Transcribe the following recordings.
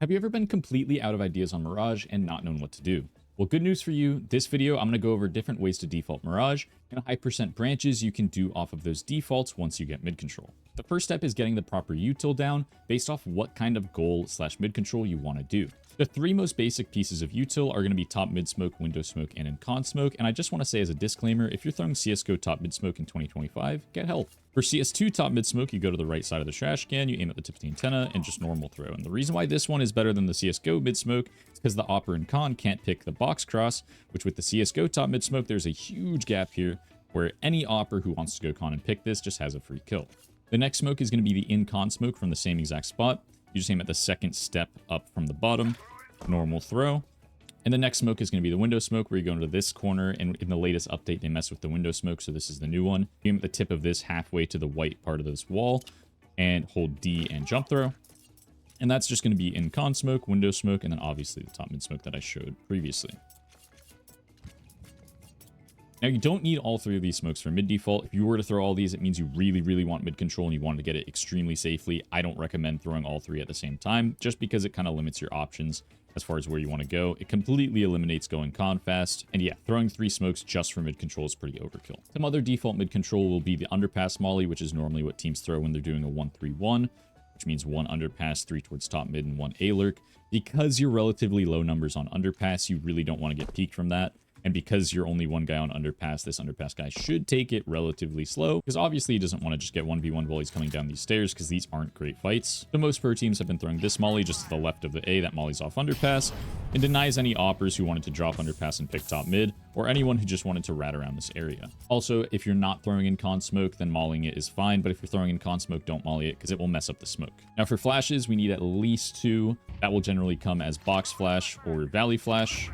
Have you ever been completely out of ideas on Mirage and not known what to do? Well, good news for you. This video, I'm going to go over different ways to default Mirage and high percent branches you can do off of those defaults once you get mid control. The first step is getting the proper util down based off what kind of goal / mid control you want to do. The three most basic pieces of util are going to be top mid smoke, window smoke, and in con smoke. And I just want to say as a disclaimer, if you're throwing CSGO top mid smoke in 2025, get help. For CS2 top mid smoke, you go to the right side of the trash can, you aim at the tip of the antenna, and just normal throw. And the reason why this one is better than the CSGO mid smoke is because the opper and con can't pick the box cross, which with the CSGO top mid smoke, there's a huge gap here where any opper who wants to go con and pick this just has a free kill. The next smoke is going to be the in con smoke from the same exact spot. You just aim at the second step up from the bottom, normal throw. And the next smoke is going to be the window smoke, where you go into this corner, and in the latest update, they mess with the window smoke, so this is the new one. You aim at the tip of this halfway to the white part of this wall, and hold D and jump throw. And that's just going to be in con smoke, window smoke, and then obviously the top mid smoke that I showed previously. Now, you don't need all three of these smokes for mid default. If you were to throw all these, it means you really want mid control and you want to get it extremely safely. I don't recommend throwing all three at the same time, just because it kind of limits your options as far as where you want to go. It completely eliminates going con fast. And yeah, throwing three smokes just for mid control is pretty overkill. Some other default mid control will be the underpass molly, which is normally what teams throw when they're doing a 1-3-1, which means one underpass, 3 towards top mid, and 1 A lurk. Because you're relatively low numbers on underpass, you really don't want to get peaked from that. And because you're only one guy on underpass, this underpass guy should take it relatively slow, because obviously he doesn't want to just get 1v1 while he's coming down these stairs, because these aren't great fights. So most pro teams have been throwing this molly just to the left of the A that mollies off underpass, and denies any oppers who wanted to drop underpass and pick top mid, or anyone who just wanted to rat around this area. Also, if you're not throwing in con smoke, then mollying it is fine, but if you're throwing in con smoke, don't molly it, because it will mess up the smoke. Now for flashes, we need at least 2. That will generally come as box flash or valley flash.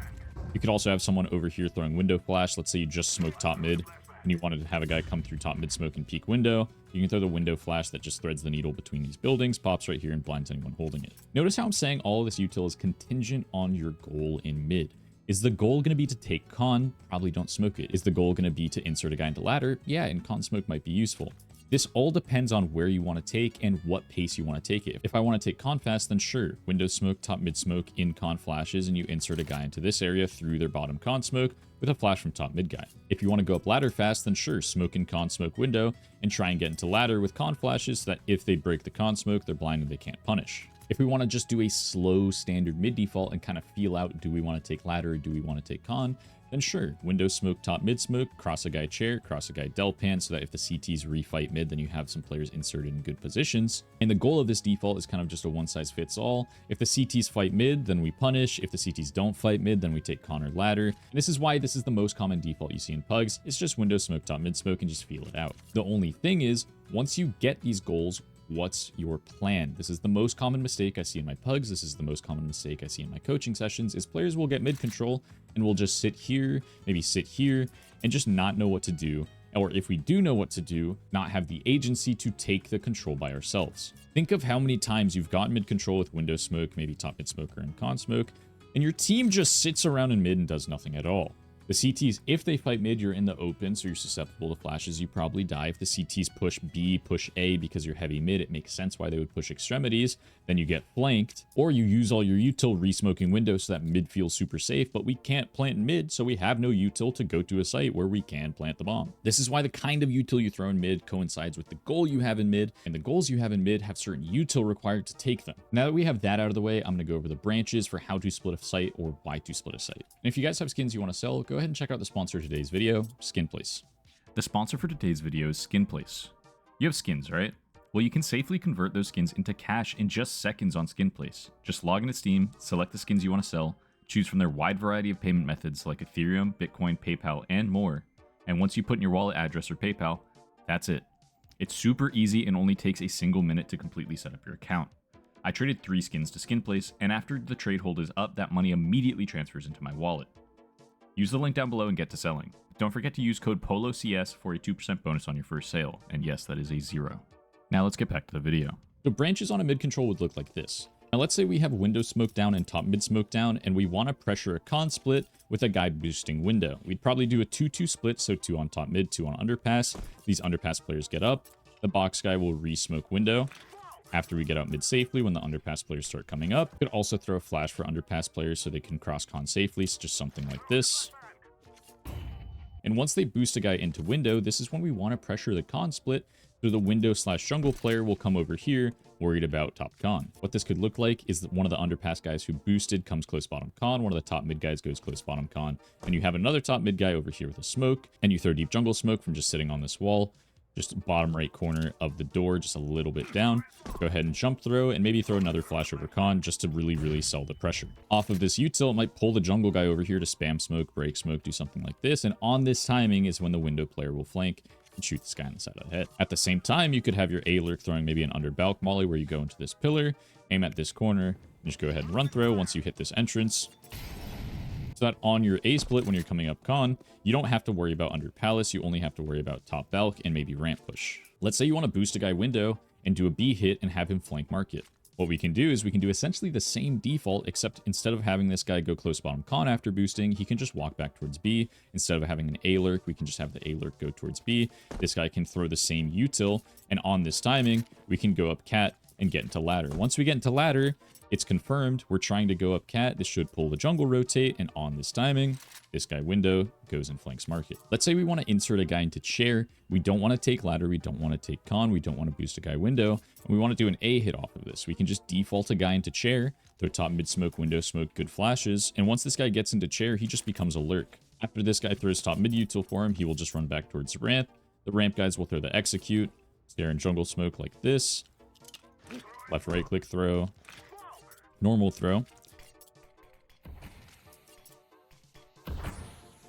You could also have someone over here throwing window flash. Let's say you just smoked top mid and you wanted to have a guy come through top mid smoke and peek window. You can throw the window flash that just threads the needle between these buildings, pops right here, and blinds anyone holding it. Notice how I'm saying all of this util is contingent on your goal in mid. Is the goal going to be to take con? Probably don't smoke it. Is the goal going to be to insert a guy into ladder? Yeah, and con smoke might be useful. This all depends on where you want to take and what pace you want to take it. If I want to take con fast, then sure, window smoke, top mid smoke, in con flashes, and you insert a guy into this area through their bottom con smoke with a flash from top mid guy. If you want to go up ladder fast, then sure, smoke in con smoke window and try and get into ladder with con flashes so that if they break the con smoke, they're blind and they can't punish. If we want to just do a slow standard mid default and kind of feel out, do we want to take ladder or do we want to take con? Then sure, window smoke, top mid smoke, cross a guy chair, cross a guy delpan, so that if the CTs refight mid, then you have some players inserted in good positions. And the goal of this default is kind of just a one size fits all. If the CTs fight mid, then we punish. If the CTs don't fight mid, then we take con or ladder. And this is why this is the most common default you see in pugs. It's just window smoke, top mid smoke, and just feel it out. The only thing is, once you get these goals, what's your plan? This is the most common mistake I see in my pugs. This is the most common mistake I see in my coaching sessions, is players will get mid control and will just sit here, maybe sit here, and just not know what to do. Or if we do know what to do, not have the agency to take the control by ourselves. Think of how many times you've gotten mid control with window smoke, maybe top mid smoke or in con smoke, and your team just sits around in mid and does nothing at all. The CTs, if they fight mid, you're in the open, so you're susceptible to flashes, you probably die. If the CTs push B, push A because you're heavy mid, it makes sense why they would push extremities. Then you get flanked, or you use all your util re-smoking windows so that mid feels super safe, but we can't plant mid, so we have no util to go to a site where we can plant the bomb. This is why the kind of util you throw in mid coincides with the goal you have in mid, and the goals you have in mid have certain util required to take them. Now that we have that out of the way, I'm going to go over the branches for how to split a site or why to split a site. And if you guys have skins you want to sell, go ahead and check out the sponsor of today's video, SkinPlace. The sponsor for today's video is SkinPlace. You have skins, right? Well, you can safely convert those skins into cash in just seconds on SkinPlace. Just log into Steam, select the skins you want to sell, choose from their wide variety of payment methods like Ethereum, Bitcoin, PayPal, and more. And once you put in your wallet address or PayPal, that's it. It's super easy and only takes a single minute to completely set up your account. I traded 3 skins to SkinPlace, and after the trade hold is up, that money immediately transfers into my wallet. Use the link down below and get to selling. Don't forget to use code POLOCS for a 2% bonus on your first sale. And yes, that is a 0. Now let's get back to the video. So branches on a mid control would look like this. Now let's say we have window smoke down and top mid smoke down, and we want to pressure a con split with a guy boosting window. We'd probably do a 2-2 split, so 2 on top mid, 2 on underpass. These underpass players get up. The box guy will re-smoke window. After we get out mid safely, when the underpass players start coming up, we could also throw a flash for underpass players so they can cross con safely. So just something like this. And once they boost a guy into window, this is when we want to pressure the con split. So the window/jungle player will come over here, worried about top con. What this could look like is that one of the underpass guys who boosted comes close bottom con, one of the top mid guys goes close bottom con, and you have another top mid guy over here with a smoke, and you throw deep jungle smoke from just sitting on this wall, just bottom right corner of the door, just a little bit down. Go ahead and jump throw, and maybe throw another flash over con just to really sell the pressure. Off of this util, it might pull the jungle guy over here to spam smoke, break smoke, do something like this, and on this timing is when the window player will flank and shoot this guy on the side of the head. At the same time, you could have your A lurk throwing maybe an under balk molly where you go into this pillar, aim at this corner, and just go ahead and run throw once you hit this entrance. So that on your A split, when you're coming up con, you don't have to worry about under palace, you only have to worry about top balk and maybe ramp push. Let's say you want to boost a guy window and do a B hit and have him flank market. What we can do is we can do essentially the same default, except instead of having this guy go close bottom con after boosting, he can just walk back towards B. Instead of having an A lurk, we can just have the A lurk go towards B. This guy can throw the same util, and on this timing, we can go up cat and get into ladder. Once we get into ladder, it's confirmed we're trying to go up cat. This should pull the jungle rotate, and on this timing, this guy window goes and flanks market. Let's say we want to insert a guy into chair. We don't want to take ladder. We don't want to take con. We don't want to boost a guy window. And we want to do an A hit off of this. We can just default a guy into chair, throw top mid smoke, window smoke, good flashes. And once this guy gets into chair, he just becomes a lurk. After this guy throws top mid util for him, he will just run back towards the ramp. The ramp guys will throw the execute, stare in jungle smoke like this. Left right click throw, normal throw.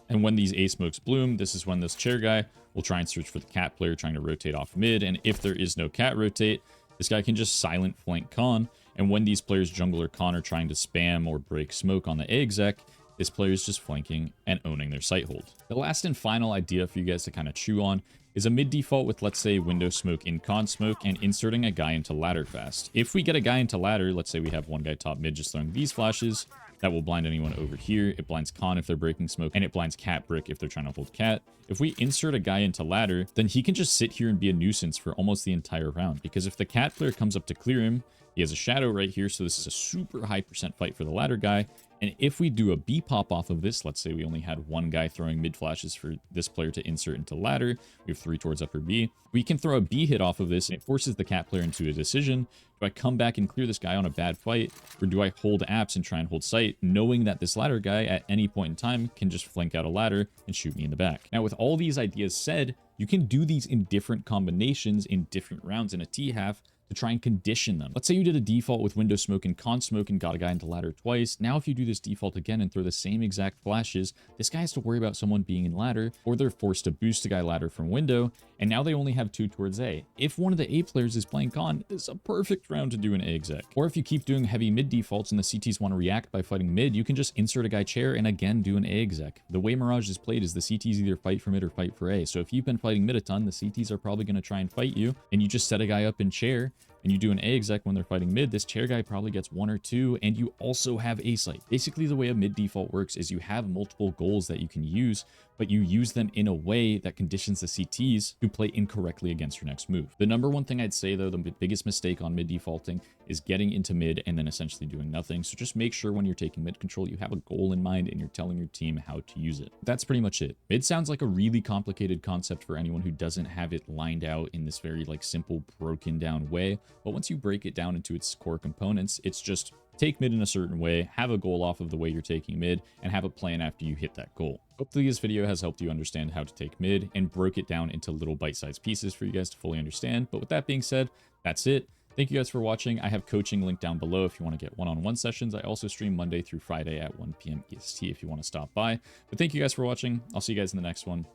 And when these A smokes bloom, this is when this chair guy will try and search for the cat player trying to rotate off mid. And if there is no cat rotate, this guy can just silent flank con. And when these players jungle or con are trying to spam or break smoke on the A exec, this player is just flanking and owning their sight hold. The last and final idea for you guys to kind of chew on is a mid default with, let's say, window smoke in con smoke and inserting a guy into ladder fast. If we get a guy into ladder, let's say we have one guy top mid just throwing these flashes, that will blind anyone over here. It blinds con if they're breaking smoke, and it blinds cat brick if they're trying to hold cat. If we insert a guy into ladder, then he can just sit here and be a nuisance for almost the entire round, because if the cat player comes up to clear him, he has a shadow right here, so this is a super high percent fight for the ladder guy. And if we do a B pop off of this, let's say we only had one guy throwing mid flashes for this player to insert into ladder, we have 3 towards upper B, we can throw a B hit off of this, and it forces the cat player into a decision. Do I come back and clear this guy on a bad fight, or do I hold apps and try and hold sight, knowing that this ladder guy at any point in time can just flank out a ladder and shoot me in the back? Now, with all these ideas said, you can do these in different combinations in different rounds in a T-half to try and condition them. Let's say you did a default with window smoke and con smoke and got a guy into ladder twice. Now if you do this default again and throw the same exact flashes, this guy has to worry about someone being in ladder, or they're forced to boost a guy ladder from window, and now they only have 2 towards A. If one of the A players is playing con, this is a perfect round to do an A exec. Or if you keep doing heavy mid defaults and the CTs want to react by fighting mid, you can just insert a guy chair and again do an A exec. The way Mirage is played is the CTs either fight for mid or fight for A. So if you've been fighting mid a ton, the CTs are probably going to try and fight you, and you just set a guy up in chair, and you do an A exec when they're fighting mid, this chair guy probably gets 1 or 2, and you also have A sight. Basically, the way a mid default works is you have multiple goals that you can use, but you use them in a way that conditions the CTs to play incorrectly against your next move. The number one thing I'd say, though, the biggest mistake on mid defaulting is getting into mid and then essentially doing nothing. So just make sure when you're taking mid control, you have a goal in mind and you're telling your team how to use it. That's pretty much it. Mid sounds like a really complicated concept for anyone who doesn't have it lined out in this very simple, broken down way. But once you break it down into its core components, it's just take mid in a certain way, have a goal off of the way you're taking mid, and have a plan after you hit that goal. Hopefully this video has helped you understand how to take mid and broke it down into little bite-sized pieces for you guys to fully understand. But with that being said, that's it. Thank you guys for watching. I have coaching linked down below if you want to get one-on-one sessions. I also stream Monday through Friday at 1 p.m. EST if you want to stop by. But thank you guys for watching. I'll see you guys in the next one.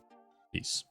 Peace.